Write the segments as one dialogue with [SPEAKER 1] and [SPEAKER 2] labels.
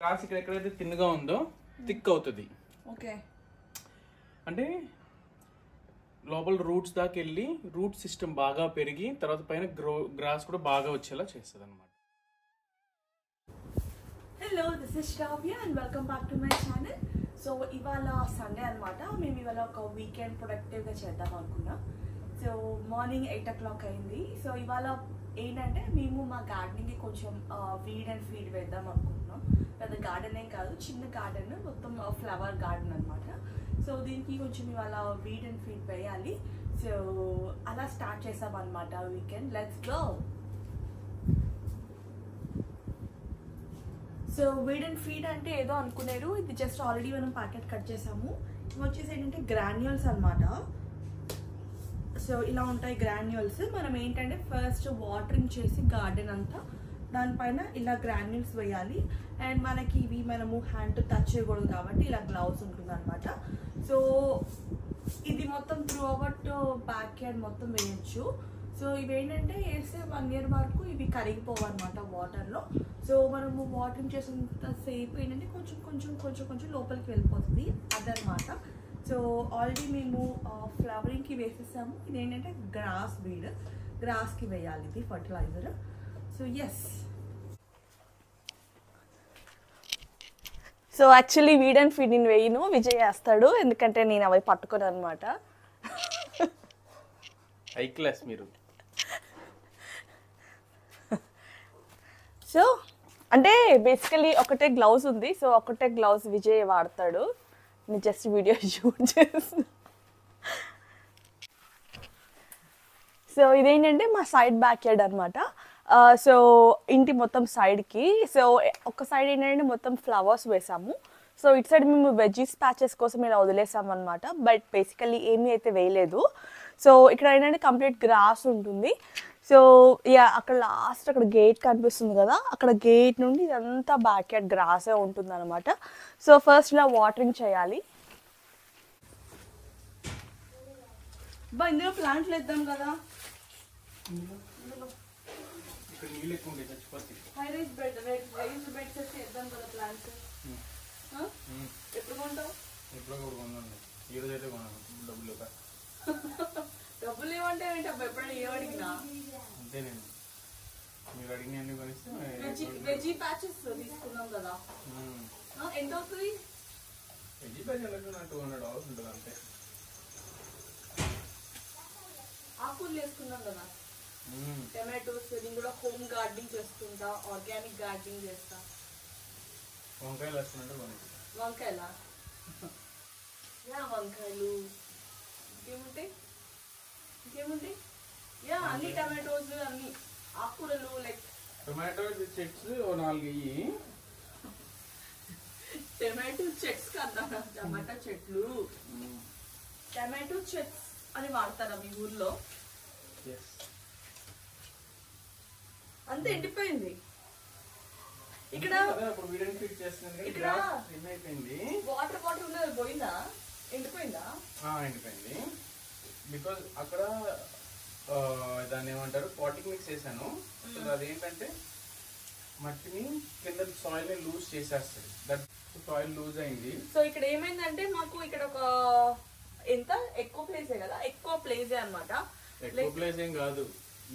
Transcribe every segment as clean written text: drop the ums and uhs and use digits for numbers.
[SPEAKER 1] Gross ఇక్కడ ఎక్కడైతే తిన్నగా ఉందో థిక్ అవుతుంది. ఓకే, అంటే లోపల రూట్స్ దాకా వెళ్ళి రూట్ సిస్టమ్ బాగా పెరిగి తర్వాత పైన గ్రాస్ కూడా బాగా వచ్చేలా చేస్తుంది అనమాట.
[SPEAKER 2] Hello, this is Shravya and welcome back to my channel. So ఇవాళ సండే అనమాట. మేము ఇవాళ ఒక వీకెండ్ ప్రొడక్టివ్గా చేద్దాం అనుకున్నాం. సో మార్నింగ్ 8 o'clock అయింది. సో ఇవాళ ఏంటంటే మేము మా గార్డెనింగ్కి కొంచెం వీడ్ అండ్ ఫీడ్ వేద్దాం అనుకుంటున్నాం. పెద్ద గార్డెన్ ఏం కాదు, చిన్న గార్డెన్, మొత్తం ఫ్లవర్ గార్డెన్ అనమాట. సో దీనికి కొంచెం ఇవాళ వీడ్ అండ్ ఫీడ్ వేయాలి. సో అలా స్టార్ట్ చేసాం అనమాట weekend. Let's go. So weed and feed అంటే ఏదో అనుకున్నారు, ఇది జస్ట్ ఆల్రెడీ మనం ప్యాకెట్ కట్ చేసాము. ఇవి వచ్చేసి ఏంటంటే గ్రాన్యూల్స్ అనమాట. సో ఇలా ఉంటాయి గ్రాన్యూల్స్. మనం ఏంటంటే ఫస్ట్ వాటరింగ్ చేసి గార్డెన్ అంతా దానిపైన ఇలా గ్రాన్యూల్స్ వేయాలి. అండ్ మనకి ఇవి మనము హ్యాండ్ టచ్ చేయకూడదు కాబట్టి ఇలా గ్లౌస్ ఉంటుంది అనమాట. సో ఇది మొత్తం త్రూ అవుట్ బ్యాక్ యార్డ్ మొత్తం వేయచ్చు. సో ఇవి ఏంటంటే వేస్తే 1 year వరకు ఇవి కరిగిపోవన్నమాట వాటర్లో. సో మనము వాటరింగ్ చేసినంతసేపు ఏంటంటే కొంచెం కొంచెం కొంచెం కొంచెం లోపలికి వెళ్ళిపోతుంది అదనమాట. సో ఆల్రెడీ మేము ఫ్లవరింగ్కి వేసేసాము. ఇది ఏంటంటే గ్రాస్ వీడ్, గ్రాస్కి వేయాలి ఇది fertiliser. So yes, so actually weed and feed నేను వేయను, విజయ్ వేస్తాడు, ఎందుకంటే నేను అవి పట్టుకోను అనమాట.
[SPEAKER 1] హై క్లాస్ మీరు.
[SPEAKER 2] సో అంటే బేసికలీ ఒకటే గ్లౌజ్ ఉంది. సో ఒకటే గ్లౌజ్ విజయ్ వాడతాడు, నేను జస్ట్ వీడియో షూట్ చేస్తాను. సో ఇదేంటంటే మా సైడ్ బ్యాక్ యార్డ్ అనమాట. సో ఇంటి మొత్తం సైడ్కి, సో ఒక సైడ్ ఏంటంటే మొత్తం ఫ్లవర్స్ వేసాము. సో ఇటు సైడ్ మేము వెజ్జీస్ ప్యాచెస్ కోసం ఇలా వదిలేసాము అనమాట. బట్ బేసికలీ ఏమీ అయితే వేయలేదు. సో ఇక్కడ ఏంటంటే కంప్లీట్ గ్రాస్ ఉంటుంది. సో యా, అక్కడ లాస్ట్ అక్కడ గేట్ కనిపిస్తుంది కదా, అక్కడ గేట్ నుండి ఇదంతా బ్యాక్ యార్డ్ గ్రాసే ఉంటుంది అనమాట. సో ఫస్ట్ ఇలా వాటరింగ్ చేయాలి. బా ఇందులో ప్లాంట్లు వేద్దాం కదా. రైస్ బెడ్ సెట్ చేద్దాం కదా ప్లాంట్స్. ఎప్పుడు కొంటావు? డబ్బులు ఏమంటే ఏంటబ్బా, ఎప్పుడైనా ఏమడిగినా
[SPEAKER 1] అంతేనండి. మీరు అడిగిన
[SPEAKER 2] వెజీ ప్యాచెస్ తీసుకున్నాం కదా, ఎంత అవుతుంది?
[SPEAKER 1] వెజీ ప్యాచ్ $200 ఉంటుంది అంతే.
[SPEAKER 2] ఆకులు వేసుకున్నాం కదా, టమాటోస్. నేను కూడా హోమ్ గార్డెనింగ్ చేస్తుంటా, ఆర్గానిక్ గార్డెనింగ్ చేస్తా.
[SPEAKER 1] వంకాయలు వేస్తున్నట్టు
[SPEAKER 2] వంకాయలా? యా, వంకాయలు. ఇంకేముంటాయి ఇంకేముంటాయి? యా, అన్ని టమాటోస్, అన్ని ఆకుకూరలు. లైక్
[SPEAKER 1] టొమాటో చెట్స్ 4 ఇయ్యి.
[SPEAKER 2] టమాటో చెట్స్ కదా, టమాటా చెట్లు. టమాటో చెట్స్ అని వాడతారా మీ ఊర్లో? అంతే ఎండిపోయింది ఇక్కడ. ఇక్కడ వాటర్ వాటర్ ఉన్నది పోయిందా, ఎండిపోయిందా?
[SPEAKER 1] ఎండిపోయింది. బికాజ్ అక్కడ దాన్ని ఏమంటారు, పాటింగ్ మిక్స్ వేసాను. సో అదేంటంటే మట్టిని కింద సాయిల్ ని లూజ్ చేసేస్తుంది. దట్ సాయిల్ లూజ్ అయింది.
[SPEAKER 2] సో ఇక్కడ ఏమైందంటే మాకు ఇక్కడ ఒక ఎంత ఎక్కువ ప్లేసే కదా, ఎక్కువ ప్లేసే అనమాట.
[SPEAKER 1] ఎక్కువ ప్లేస్ ఏం కాదు,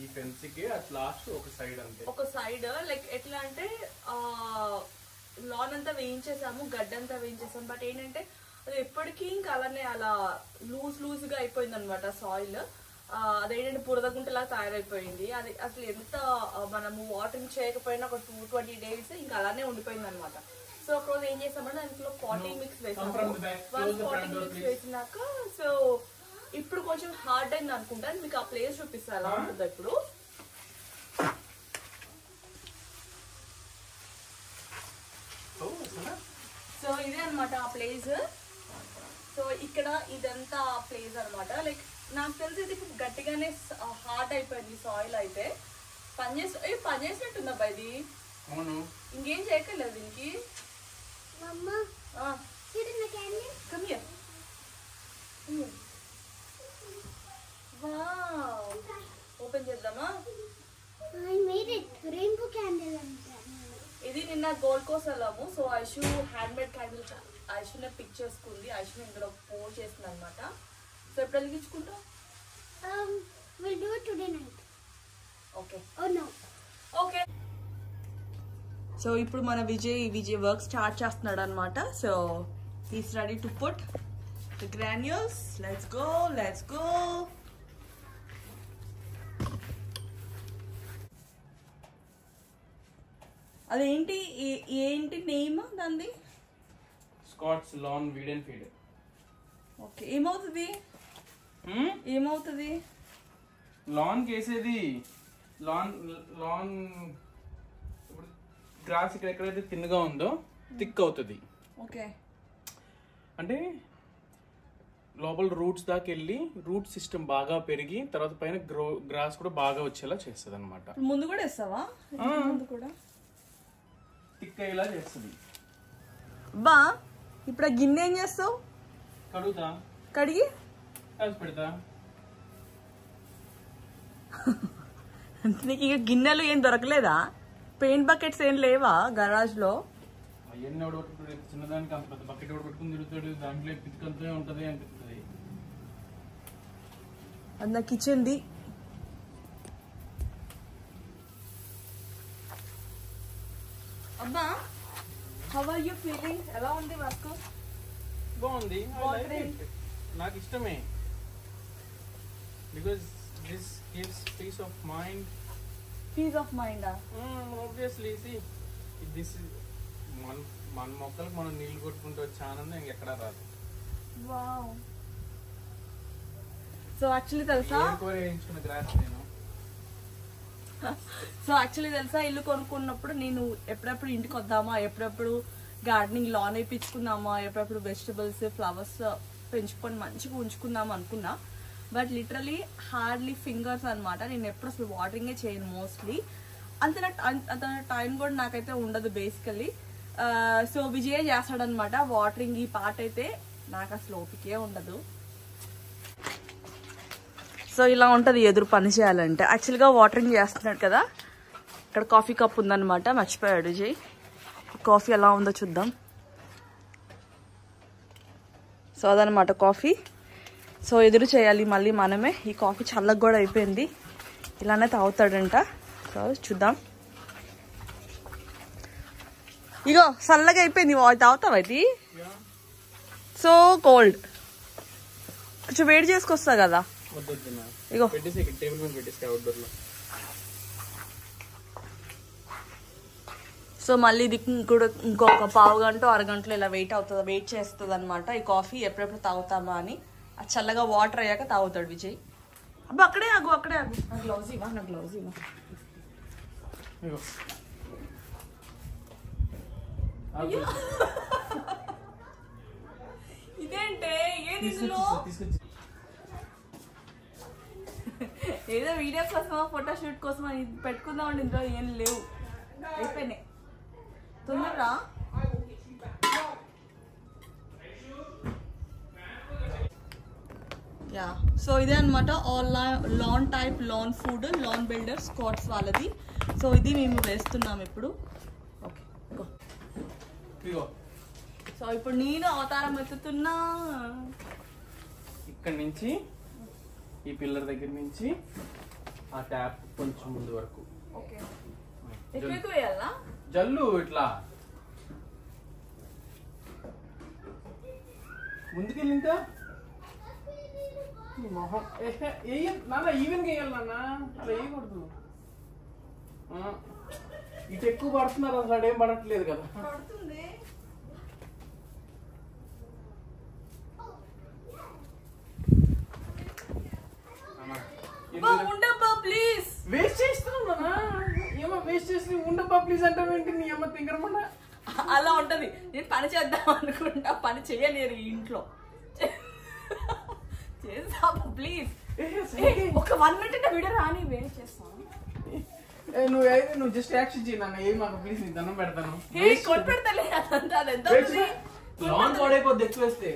[SPEAKER 1] ఈ ఫెన్స్ కి అట్ లాస్ట్ ఒక సైడ్ అంతే.
[SPEAKER 2] ఒక సైడ్ లైక్ ఎట్లా అంటే లాన్ అంతా వేయించేసాము, గడ్డంతా వేయించేసాము. బట్ ఏంటంటే అది ఎప్పటికీ ఇంకా అలానే అలా లూజ్ గా అయిపోయింది అనమాట సాయిల్. అదేంటంటే బురదగుంటలా తయారైపోయింది. అది అసలు ఎంత మనము వాటరింగ్ చేయకపోయినా ఒక 220 days ఇంకా అలానే ఉండిపోయింది అనమాట. సో ఒక రోజు ఏం చేసామంటే దాంట్లో పాటింగ్ మిక్స్ వేసాము. పాటింగ్ మిక్స్ వేసినాక సో ఇప్పుడు కొంచెం హార్డ్ అయింది అనుకుంటాను. మీకు ఆ ప్లేస్ చూపిస్తా ఎలా ఉంటుందో ఇప్పుడు. సో ఇదే అనమాట ఆ ప్లేస్. సో ఇక్కడ ఇదంతా ప్లేస్ అనమాట. లైక్ నాకు తెలిసి ఇది గట్టిగానే హార్డ్ అయిపోయింది సాయిల్. అయితే పనిచేసినట్టుందబ్బా ఇది. ఇంకేం చేయక్కర్లేదు దీనికి. ఓపెన్ చేద్దామా? ఇది నిన్న గోల్డ్ మార్కోస్ వెళ్ళాము. So Aishu hand made candle ఐషునే పిక్ చేసుకుంది. ఐషుని ఇందులో పోల్ చేసింది అనమాట. సో ఎప్పుడు వెలిగించుకుంటాం?
[SPEAKER 3] We'll do it today night.
[SPEAKER 2] Okay.
[SPEAKER 3] Oh no.
[SPEAKER 2] Okay. So ఇప్పుడు మన విజయ్ వర్క్ స్టార్ట్ చేస్తున్నాడు అనమాట. So he's ready to put the granules. Let's go. అదేంటి ఏంటి నేమ్ దాన్ని?
[SPEAKER 1] Scotts lawn weed and feed.
[SPEAKER 2] Okay. ఏమవుతుంది
[SPEAKER 1] లాన్ కేసేది లాన్ ఇప్పుడు గ్రాస్ ఇక్కడ ఎక్కడైతే తిన్నగా ఉందో థిక్ అవుతుంది.
[SPEAKER 2] ఓకే.
[SPEAKER 1] అంటే లోపల రూట్స్ దాకా వెళ్ళి రూట్ సిస్టమ్ బాగా పెరిగి తర్వాత పైన గ్రాస్ కూడా బాగా వచ్చేలా చేస్తుంది అనమాట.
[SPEAKER 2] ముందు కూడా వేస్తావా? ముందు కూడా
[SPEAKER 1] థిక్ అయ్యేలా చేస్తుంది.
[SPEAKER 2] బా ఇప్పుడు ఆ గిన్నె ఏం చేస్తావు? కడిగి
[SPEAKER 1] కలిసి పెడతా.
[SPEAKER 2] నీకు ఇక గిన్నెలు ఏం దొరకలేదా? పెయింట్ బకెట్స్ ఏం లేవా గరాజ్ లో?
[SPEAKER 1] అవన్నీ పట్టుకుంటాడు. చిన్నదానికి అంత పెద్ద బకెట్ పెట్టుకుని తిరుగుతాడు. దాంట్లో పితికంతా ఉంటది అనిపిస్తుంది.
[SPEAKER 2] అది నా కిచెన్ ది. అబ్బా హౌ ఆర్ యూ ఫీలింగ్? ఎలా ఉంది వర్క్?
[SPEAKER 1] బాగుంది. నాకు ఇష్టమే. Because this gives peace of mind.
[SPEAKER 2] Peace of mind.
[SPEAKER 1] Obviously this మన మొక్కలకు మనం నీళ్లు కొట్టుకుంటూ వచ్చే ఆనందం ఇంకెక్కడా రాదు.
[SPEAKER 2] వావ్. సో యాక్చువల్లీ తెలుసా ఇల్లు కొనుక్కున్నప్పుడు నేను ఎప్పుడెప్పుడు ఇంటికి వద్దామా, ఎప్పుడెప్పుడు గార్డెనింగ్ లాన్ వేయించుకుందామా, ఎప్పుడెప్పుడు వెజిటబుల్స్ ఫ్లవర్స్ పెంచుకొని మంచిగా ఉంచుకుందాం అనుకున్నా. బట్ లిటరలీ హార్డ్లీ ఫింగర్స్ అనమాట. నేను ఎప్పుడు అసలు వాటరింగే చేయను మోస్ట్లీ. అంత టైం కూడా నాకైతే ఉండదు బేసికలీ. సో విజయ్ చేస్తాడనమాట వాటరింగ్. ఈ పార్ట్ అయితే నాకు అసలు ఓపికే ఉండదు. సో ఇలా ఉంటుంది ఎదురు పని చేయాలంటే. యాక్చువల్గా వాటరింగ్ చేస్తున్నాడు కదా. ఇక్కడ కాఫీ కప్ ఉందన్నమాట, మర్చిపోయాడు విజయ్. కాఫీ ఎలా ఉందో చూద్దాం. సో అదనమాట కాఫీ. సో ఎదురు చేయాలి మళ్ళీ మనమే. ఈ కాఫీ చల్లగా కూడా అయిపోయింది. ఇలానే తాగుతాడంట. సో చూద్దాం. ఇగో చల్లగా అయిపోయింది. తాగుతావా ఇది? So cold. కొంచెం వేడి చేసుకొస్తా కదా. ఇగో సో మళ్ళీ ఇది కూడా ఇంకొక పావు గంట అరగంటలో ఇలా వెయిట్ చేస్తుంది అనమాట. ఈ కాఫీ ఎప్పుడెప్పుడు తాగుతామా అని. అది చల్లగా వాటర్ అయ్యాక తాగుతాడు విజయ్. అబ్బా అక్కడే ఆగు. నా గ్లౌజ్ ఇవ్వ. ఇదేంటే ఏదో వీడియో కోసమా ఫోటోషూట్ కోసమా పెట్టుకుందామండి. ఇందులో ఏం లేవు, అయిపోయినాయి. తొందరరా. యా సో ఇదే అనమాట all lawn food lawn builder Scotts వాళ్ళది. సో ఇది మేము వేస్తున్నాం ఇప్పుడు. ఓకే. సో ఇప్పుడు నేను అవతారం ఎత్తుతున్నా.
[SPEAKER 1] ఇక్కడ నుంచి ఈ పిల్లర్ దగ్గర నుంచి ఆ ట్యాప్ కొంచెం ముందు వరకు.
[SPEAKER 2] ఓకే. ఎక్కువ వేయాలా?
[SPEAKER 1] జల్లు ఇట్లా ముందుకెళ్ళి ఇంకా మొహం నాన్న ఈవెన్ వేయాలి నాన్న. అలా వేయకూడదు. ఇటు ఎక్కువ పడుతున్నారు. అసలు అడేం పడట్లేదు కదా.
[SPEAKER 2] ప్లీజ్
[SPEAKER 1] వేస్ట్ చేస్తున్నావు. ఏమో వేస్ట్ చేసి ఉండబ్బా ప్లీజ్ అంటావేంటి? నీ అమ్మ తింగరమన్నా.
[SPEAKER 2] అలా ఉంటది. నేను పని చేద్దాం అనుకుంటా, పని చెయ్యలేరు ఇంట్లో. చేస్తా ప్లీజ్. ఒక 1 minute వీడియో రాని వేస్ట్ చేస్తాను.
[SPEAKER 1] నువ్వు జస్ట్ యాక్షన్ చేయి నాన్న. ఏం మాకు ప్లీజ్ నీ దండం పెడతాను.
[SPEAKER 2] కొట్టి పెడతలే. అదంతా
[SPEAKER 1] లాన్ పాడైపోద్ది ఎక్కువ వేస్తే.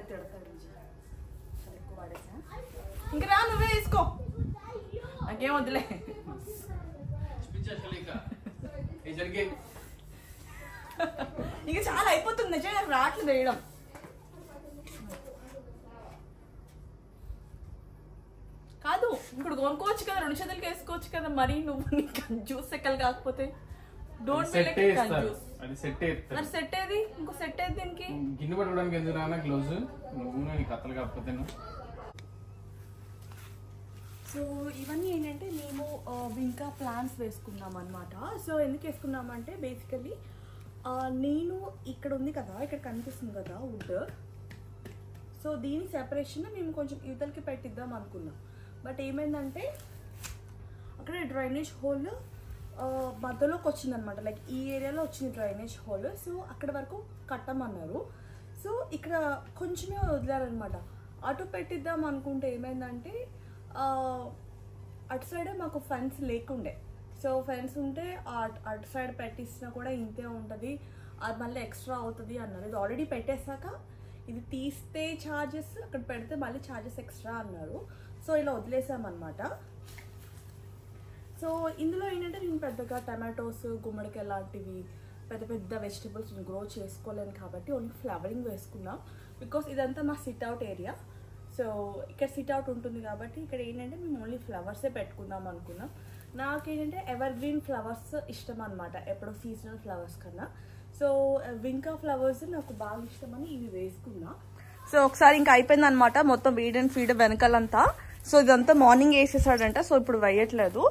[SPEAKER 2] తిడతాడు ఎక్కువ వాడేసా. ఇంకా రా నువ్వే తీసుకో, నాకేం వద్దులే. ఇంకా చాలా అయిపోతుంది నిజంగా, నాకు రావట్లేదు వేయడం. కాదు ఇప్పుడు కొనుక్కోవచ్చు కదా, 2 చేతులకి వేసుకోవచ్చు కదా. మరి నువ్వు జ్యూస్ ఎక్కలు కాకపోతే డోంట్ బి లైక్ కంజూస్.
[SPEAKER 1] అది సెట్ చేస్తారు.
[SPEAKER 2] మరి సెట్ ఏది? ఇంకో సెట్ ఏది దీనికి?
[SPEAKER 1] గిన్నె పట్టుకోవడానికి ఎందుకు రానా గ్లౌజ్? నువ్వు నీ కథలు కాకపోతే.
[SPEAKER 2] సో ఇవన్నీ ఏంటంటే మేము ఇంకా ప్లాన్స్ వేసుకున్నాం అనమాట. సో ఎందుకు వేసుకున్నామంటే బేసికలీ నేను ఇక్కడ ఉంది కదా, ఇక్కడ కనిపిస్తుంది కదా వుడ్, సో దీని సెపరేషన్ మేము కొంచెం యువతలకి పెట్టిద్దాం అనుకున్నాం. బట్ ఏమైందంటే అక్కడ డ్రైనేజ్ హోల్ మధ్యలోకి వచ్చిందనమాట, లైక్ ఈ ఏరియాలో వచ్చింది డ్రైనేజ్ హోల్. సో అక్కడ వరకు కట్టమన్నారు. సో ఇక్కడ కొంచెమే వదిలారనమాట. అటు పెట్టిద్దాం అనుకుంటే ఏమైందంటే అటు సైడే మాకు ఫెన్స్ లేకుండే. సో ఫెన్స్ ఉంటే అటు సైడ్ పెట్టిస్తున్నా కూడా ఇంతే ఉంటుంది, అది మళ్ళీ ఎక్స్ట్రా అవుతుంది అన్నారు. ఇది ఆల్రెడీ పెట్టేశాక ఇది తీస్తే ఛార్జెస్, అక్కడ పెడితే మళ్ళీ ఛార్జెస్ ఎక్స్ట్రా అన్నారు. సో ఇలా వదిలేసామన్నమాట. సో ఇందులో ఏంటంటే నేను పెద్దగా టమాటోస్, గుమ్మడికాయ లాంటివి పెద్ద పెద్ద వెజిటబుల్స్ గ్రో చేసుకోలేను కాబట్టి ఓన్లీ ఫ్లవరింగ్ వేసుకున్నాం. బికాస్ ఇదంతా మా సిట్అవుట్ ఏరియా. సో ఇక్కడ సిట్అవుట్ ఉంటుంది కాబట్టి ఇక్కడ ఏంటంటే మేము ఓన్లీ ఫ్లవర్సే పెట్టుకుందాం అనుకున్నాం. నాకేంటంటే ఎవర్ గ్రీన్ ఫ్లవర్స్ ఇష్టం అనమాట, ఎప్పుడో సీజనల్ ఫ్లవర్స్ కన్నా. సో వింకా ఫ్లవర్స్ నాకు బాగా ఇష్టమని ఇవి వేసుకున్నా. సో ఒకసారి ఇంకా అయిపోయింది అనమాట మొత్తం వీడ్ అండ్ ఫీడ్ వెనకాలంతా. సో ఇదంతా మార్నింగ్ వేసేసాడంట, సో ఇప్పుడు వేయట్లేదు.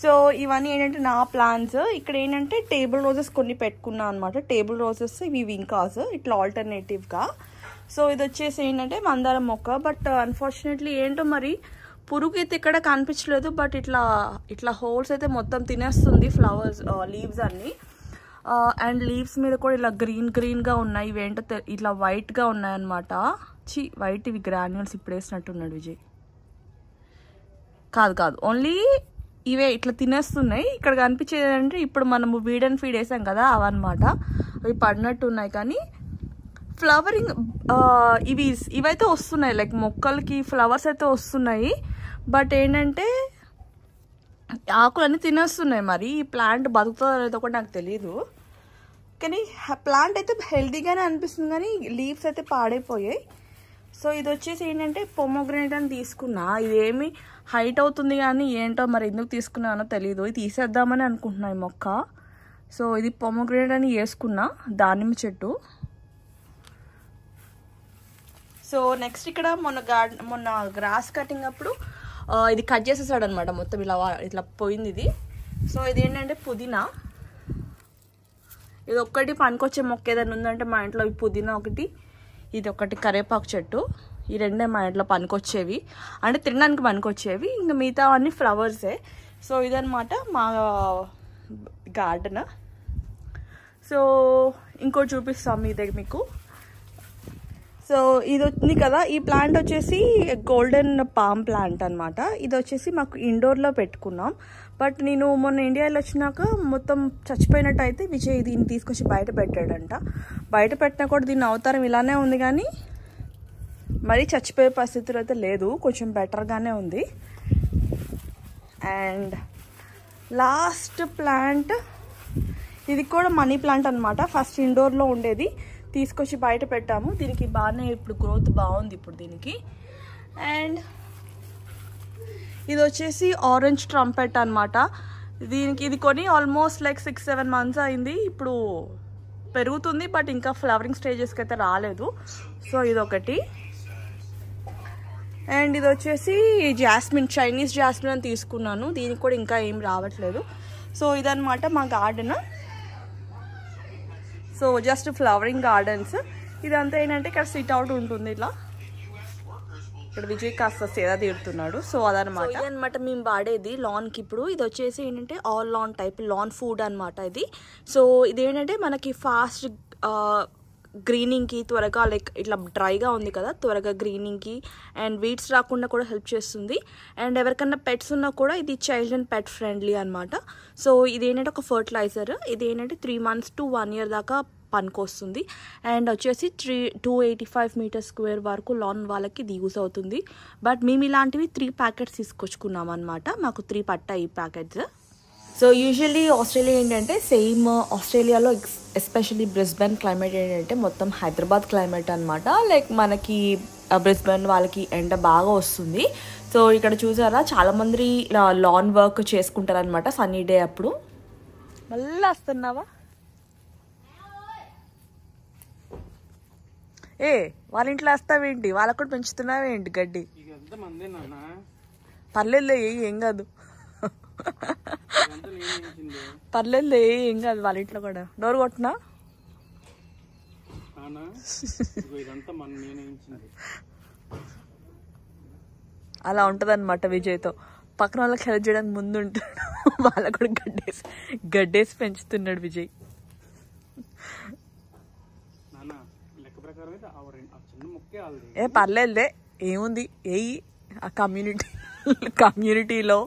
[SPEAKER 2] సో ఇవన్నీ ఏంటంటే నా ప్లాన్స్. ఇక్కడ ఏంటంటే టేబుల్ రోజెస్ కొన్ని పెట్టుకున్నా అనమాట. టేబుల్ రోజెస్ ఇవి వింకాస్ ఇట్లా ఆల్టర్నేటివ్గా. సో ఇది వచ్చేసి ఏంటంటే మందారం మొక్క. బట్ అన్ఫార్చునేట్లీ ఏంటో మరి పురుగు అయితే ఇక్కడ కనిపించలేదు. బట్ ఇట్లా హోల్స్ అయితే మొత్తం తినేస్తుంది ఫ్లవర్స్ లీవ్స్ అన్నీ. అండ్ లీవ్స్ మీద కూడా ఇలా గ్రీన్గా ఉన్నాయి. ఇవేంటో ఇట్లా వైట్గా ఉన్నాయన్నమాట. వైట్ ఇవి గ్రాన్యూల్స్ ఇప్పుడు వేసినట్టున్నాడు విజయ్. కాదు ఓన్లీ ఇవే ఇట్లా తినేస్తున్నాయి. ఇక్కడ కనిపించేది అంటే ఇప్పుడు మనము వీడ్ అండ్ ఫీడ్ వేసాం కదా అవన్నమాట, అవి పడినట్టు ఉన్నాయి. కానీ ఫ్లవరింగ్ ఇవైతే వస్తున్నాయి, లైక్ మొక్కలకి ఫ్లవర్స్ అయితే వస్తున్నాయి. బట్ ఏంటంటే ఆకులన్నీ తినేస్తున్నాయి. మరి ఈ ప్లాంట్ బతుకుతుందో లేదో కూడా నాకు తెలియదు. కానీ ప్లాంట్ అయితే హెల్తీగానే అనిపిస్తుంది, కానీ లీవ్స్ అయితే పాడైపోయాయి. సో ఇది వచ్చేసి ఏంటంటే పొమోగ్రనేట్ అని తీసుకున్నా. ఇదేమి హైట్ అవుతుంది కానీ ఏంటో మరి ఎందుకు తీసుకున్నానో తెలీదు. ఇది తీసేద్దామని అనుకుంటున్నా ఈ మొక్క. సో ఇది పొమోగ్రనేట్ అని వేసుకున్నా, దానిమ్మ చెట్టు. సో నెక్స్ట్ ఇక్కడ మొన్న గ్రాస్ కటింగ్ అప్పుడు ఇది కట్ చేసేసాడు అనమాట మొత్తం, ఇట్లా పోయింది ఇది. సో ఇది ఏంటంటే పుదీనా. ఇది ఒక్కటి పనికొచ్చే మొక్క ఏదైనా ఉందంటే మా ఇంట్లో ఈ పుదీనా ఒకటి, ఇది ఒకటి కరివేపాకు చెట్టు. ఈ రెండే మా ఇంట్లో పనికొచ్చేవి, అంటే తినడానికి పనికొచ్చేవి. ఇంకా మిగతా అన్ని ఫ్లవర్సే. సో ఇదనమాట మా గార్డెన్. సో ఇంకోటి చూపిస్తాం మీకు. సో ఇది వచ్చింది కదా, ఈ ప్లాంట్ వచ్చేసి గోల్డెన్ పామ్ ప్లాంట్ అనమాట. ఇది వచ్చేసి మాకు ఇండోర్లో పెట్టుకున్నాం. బట్ నేను మొన్న ఇండియాలో వచ్చినాక మొత్తం చచ్చిపోయినట్టు అయితే విజయ్ దీన్ని తీసుకొచ్చి బయట పెట్టాడంట. బయట పెట్టినా కూడా దీని అవతారం ఇలానే ఉంది, కానీ మరీ చచ్చిపోయే పరిస్థితులు అయితే లేదు, కొంచెం బెటర్గానే ఉంది. అండ్ లాస్ట్ ప్లాంట్ ఇది కూడా మనీ ప్లాంట్ అనమాట. ఫస్ట్ ఇండోర్లో ఉండేది, తీసుకొచ్చి బయట పెట్టాము. దీనికి బాగానే ఇప్పుడు గ్రోత్ బాగుంది ఇప్పుడు దీనికి. అండ్ ఇది వచ్చేసి ఆరెంజ్ ట్రంపెట్ అనమాట. ఇది కొని ఆల్మోస్ట్ లైక్ 6-7 months అయింది. ఇప్పుడు పెరుగుతుంది, బట్ ఇంకా ఫ్లవరింగ్ స్టేజెస్కి అయితే రాలేదు. సో ఇదొకటి. అండ్ ఇది వచ్చేసి జాస్మిన్, చైనీస్ జాస్మిన్ అని తీసుకున్నాను. దీనికి కూడా ఇంకా ఏం రావట్లేదు. సో ఇదనమాట మా garden. So just flowering gardens. ఇదంతా ఏంటంటే ఇక్కడ సిట్ అవుట్ ఉంటుంది ఇట్లా. ఇక్కడ విజయ్ కాస్త సేద తీరుతున్నాడు. సో అదనమాట. ఇదనమాట మేము వాడేది లాన్కి. ఇప్పుడు ఇది వచ్చేసి ఏంటంటే all lawn type lawn food అనమాట ఇది. సో ఇదేంటంటే మనకి ఫాస్ట్ గ్రీనింగ్కి, త్వరగా లైక్ ఇట్లా డ్రైగా ఉంది కదా, త్వరగా గ్రీనింగ్కి అండ్ వీడ్స్ రాకుండా కూడా హెల్ప్ చేస్తుంది. అండ్ ఎవరికన్నా పెట్స్ ఉన్నా కూడా ఇది చైల్డ్ అండ్ పెట్ ఫ్రెండ్లీ అనమాట. సో ఇదేంటంటే ఒక ఫర్టిలైజర్. ఇది ఏంటంటే 3 months to 1 year దాకా పనికొస్తుంది. అండ్ వచ్చేసి 285 మీటర్ స్క్వేర్ వరకు లాన్ వాళ్ళకి ఇది యూస్ అవుతుంది. బట్ మేము ఇలాంటివి 3 ప్యాకెట్స్ తీసుకొచ్చుకున్నాం అనమాట. మాకు 3 పట్టాయి ఈ ప్యాకెట్స్. సో యూజువల్లీ ఆస్ట్రేలియా ఏంటంటే సేమ్ ఆస్ట్రేలియాలో ఎస్పెషల్లీ బ్రిస్బెన్ క్లైమేట్ ఏంటంటే మొత్తం హైదరాబాద్ క్లైమేట్ అనమాట. లైక్ మనకి బ్రిస్బెన్ వాళ్ళకి ఎండ బాగా వస్తుంది. సో ఇక్కడ చూసారా చాలామంది లాన్ వర్క్ చేసుకుంటారనమాట సన్నీ డే అప్పుడు. మళ్ళీ వస్తున్నావా? వాళ్ళ ఇంట్లో వస్తావేంటి? వాళ్ళకు కూడా పెంచుతున్నావేంటి గడ్డి? పర్లేదులే ఏం కాదు, పర్లేదులే ఏం కాదు. వాళ్ళ ఇంట్లో కూడా డోర్ కొట్టినా అలా ఉంటుంది అనమాట. విజయ్తో పక్కన వాళ్ళకి హెల్ప్ చేయడానికి ముందు ఉంటాడు, వాళ్ళకు కూడా గడ్డేసి పెంచుతున్నాడు విజయ్. పర్లేదులే ఏముంది, ఆ కమ్యూనిటీలో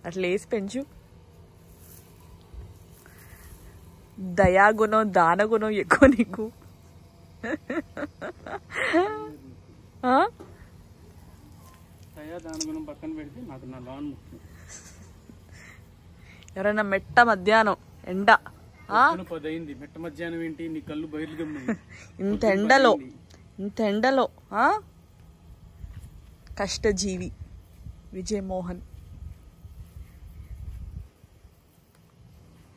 [SPEAKER 2] అట్లా వేసి పెంచు. దయాగుణం దానగుణం ఎక్కువ నీకు. ఎవరైనా మెట్ట మధ్యాహ్నం ఎండ ఇంత ఎండలో కష్టజీవి విజయ్ మోహన్.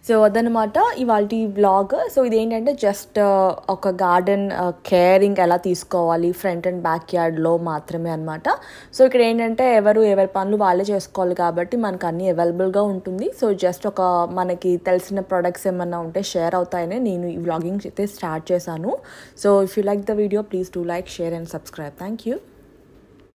[SPEAKER 2] సో అదనమాట ఇవాళ వ్లాగ్. సో ఇదేంటంటే జస్ట్ ఒక గార్డెన్ కేరింగ్ ఎలా తీసుకోవాలి ఫ్రంట్ అండ్ బ్యాక్ యార్డ్లో మాత్రమే అనమాట. సో ఇక్కడ ఏంటంటే ఎవరి పనులు వాళ్ళే చేసుకోవాలి కాబట్టి మనకు అన్నీ అవైలబుల్గా ఉంటుంది. సో జస్ట్ ఒక మనకి తెలిసిన ప్రొడక్ట్స్ ఏమన్నా ఉంటే షేర్ అవుతాయని నేను ఈ వ్లాగింగ్ అయితే స్టార్ట్ చేశాను. So if you like the video please do like, share and subscribe. Thank you.